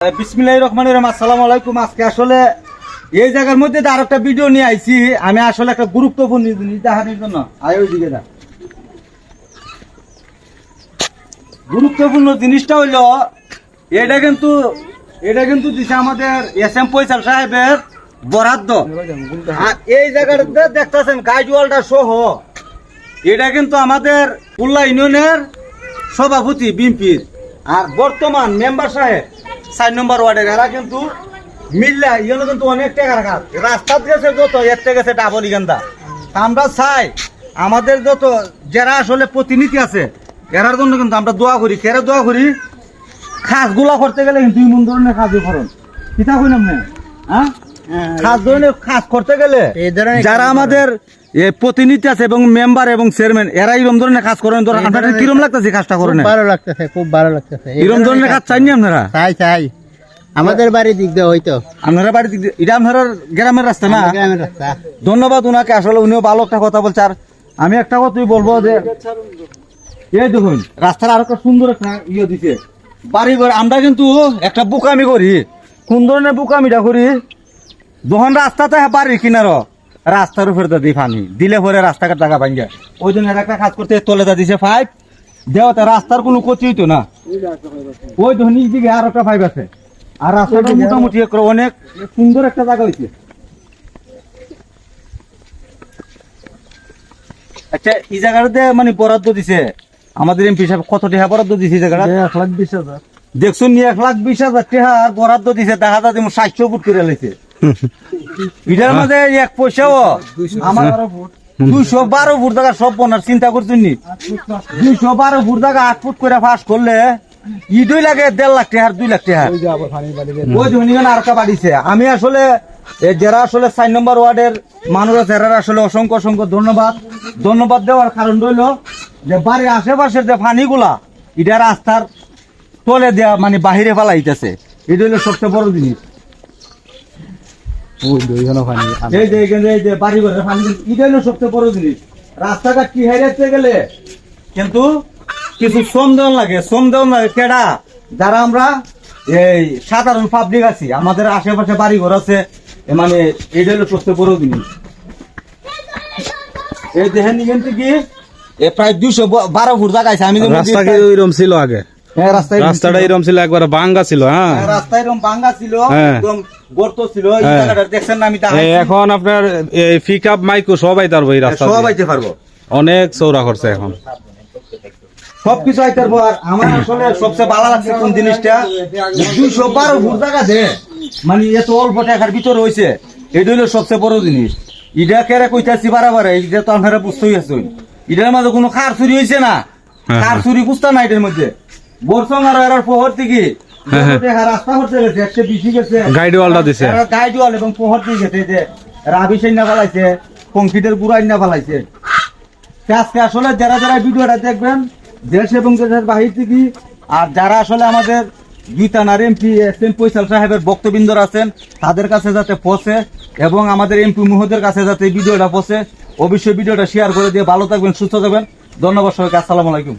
বিসমিল্লাহির রহমানির রহিম। আসসালামু আলাইকুম। আজকে আসলে এই জায়গার মধ্যে আর একটা ভিডিও নিয়ে আইছি। আমি আসলে একটা গুরুত্বপূর্ণ জিনিস দেখানোর জন্য ওইদিকে না, গুরুত্বপূর্ণ জিনিসটা হইলো এটা কিন্তু দিছে আমাদের এস.এম. ফয়সাল সাহেবের বরাদ্দ। আর এই জায়গাটা দেখতেছেন গাইডওয়ালটা সহ, এটা কিন্তু আমাদের কুল্লা ইউনিয়নের সভাপতি বিএনপির আর বর্তমান মেম্বার সাহেব 4 নম্বর ওয়ার্ডের। এরা কিন্তু মিল্লা ইয়েলো কিন্তু অনেক টাকা রাখা রাস্তার গেছে যত এর থেকে গেছে ডাবল গেন্দা। আমরা চাই আমাদের যত যারা আসলে প্রতিনিধি আছে এরার জন্য কিন্তু আমরা দোয়া করি। কেরা দোয়া করি? খাসগুলা করতে গেলে কিন্তু ইমন ধরনের কাজই করুন কিতা কই না, হ্যাঁ খাস ধরনের কাজ করতে গেলে যারা আমাদের প্রতিনিধি আছে এবং মেম্বার এবং চেয়ারম্যান এরা এরকম ধরনের কাজ করেন। আপনাদের কিরম লাগতেছে কাজটা করেন? ভালো লাগতেছে, খুব ভালো লাগতেছে। এরকম ধরনের কাজ চাইনি আপনারা? চাই আমাদের বাড়ির দিক দিয়ে হইতো। আপনারা বাড়ির দিক দিয়ে এটা আপনার গ্রামের রাস্তা না? গ্রামের রাস্তা। ধন্যবাদ উনাকে, আসলে উনিও ভালো একটা কথা বলছে। আর আমি একটা কথাই বলবো যে এই দেখুন রাস্তার আরো একটা সুন্দর একটা ইয়ে দিছে বাড়ি ঘর। আমরা কিন্তু একটা বুকামি করি। কোন ধরনের বুকামিটা করি? যখন রাস্তাতে বাড়ির কিনারো রাস্তার উপরে দিই পানি দিলে পরে রাস্তাঘাট জায়গা ভাঙ্গে। ওই জন্য একটা কাজ করতে তলে দিছে পাইপ দেওয়াতে রাস্তার কোনো ক্ষতি হইতো না। ওই দেখুন নিচ দিকে আর একটা পাইপ আছে। আর রাস্তাটা মোটামুটি অনেক সুন্দর একটা জায়গা হয়েছে। আচ্ছা, এই জায়গাটাতে মানে বরাদ্দ দিছে আমাদের এমপি সাহেব কত টাকা বরাদ্দ দিছে? এই জায়গাটা 1,20,000 দেখছুন 1,20,000 টাকা বরাদ্দ দিছে। দেখা যায় যেমন 700 ফুট করে লাইছে। এটার মাঝে 1 পয়সাও আমার 212 ফুট জায়গা সব বনার চিন্তা করছেন নি? 212 ফুট জায়গা 8 ফুট করে ফাঁস করলে ইডই লাগে 1.5 লাখ টাকা আর 2 লাখ টাকা। ওই ধনীগণ আর একটা বাড়িছে। আমি আসলে যারা আসলে 4 নম্বর ওয়ার্ডের মানুষ আছে এরা আসলে অসংখ্য অসংখ্য ধন্যবাদ দেওয়ার কারণ রইল যে বাড়ির আশেপাশের যে পানিগুলা এটা রাস্তার তলে দেওয়া মানে বাহিরে ফেলাইতেছে। এটা হলো সবচেয়ে বড় জিনিস। এই যে বাড়ি ঘরের পানি এটা হলো সবচেয়ে বড় জিনিস। রাস্তাঘাট কি হারাইতে গেলে কিন্তু কিছু শ্রম দেওয়া লাগে কেডা? যারা আমরা এই সাধারণ পাবলিক আছি, আমাদের আশেপাশে বাড়ি ঘর আছে, মানে এটা হলো সবচেয়ে বড় জিনিস। এই দেখেন কিন্তু কি প্রায় 212 ফুট জায়গা আছে। আমি রাস্তা কি ওইরকম ছিল আগে? হ্যাঁ, রাস্তাটা এরকম ছিল, একবার ভাঙ্গা ছিল। হ্যাঁ, রাস্তা এরকম ভাঙ্গা ছিল, একদম গর্ত ছিল। দেখছেন না? আমি এখন আপনার পিকআপ মাইকো সবাই পারবো, এই রাস্তা সব আইতে পারবো। অনেক চৌড়া করছে এখন, সবকিছু আইতে পারবো। আর আমার আসলে সবচেয়ে ভালো লাগছে কোন জিনিসটা, 212 ফুট জায়গা দে মানে এত অল্প টাকার ভিতরে হয়েছে। এটা হলো সবচেয়ে বড় জিনিস। এটা কেরা কইতাছি বারবার, এটা তো আপনারা বুঝতেই আছেন। এটার মাঝে কোনো খার চুরি হয়েছে না? খার চুরি বুঝতা না এটার মধ্যে। বরসং আর এর পোহর থেকে রাস্তা করতে গেছে 120 গেছে গাইডওয়ালটা দিছে, গাইডওয়াল এবং পোহর দিয়ে গেছে যে রাবি সাইনা ফেলাইছে, কংক্রিটের গুড়া ইন্না ফেলাইছে। আজকে আসলে যারা যারা ভিডিওটা দেখবেন দেশ এবং দেশের বাহির থেকে, আর যারা আসলে আমাদের দুই থানার এমপি এস.এম. ফয়সাল সাহেবের বক্তবৃন্দ আছেন তাদের কাছে যাতে পৌঁছে এবং আমাদের এমপি মহোদয়ের কাছে যাতে ভিডিওটা পৌঁছে, অবশ্যই ভিডিওটা শেয়ার করে দিয়ে ভালো থাকবেন, সুস্থ থাকবেন। ধন্যবাদ সবাইকে। আসসালামু আলাইকুম।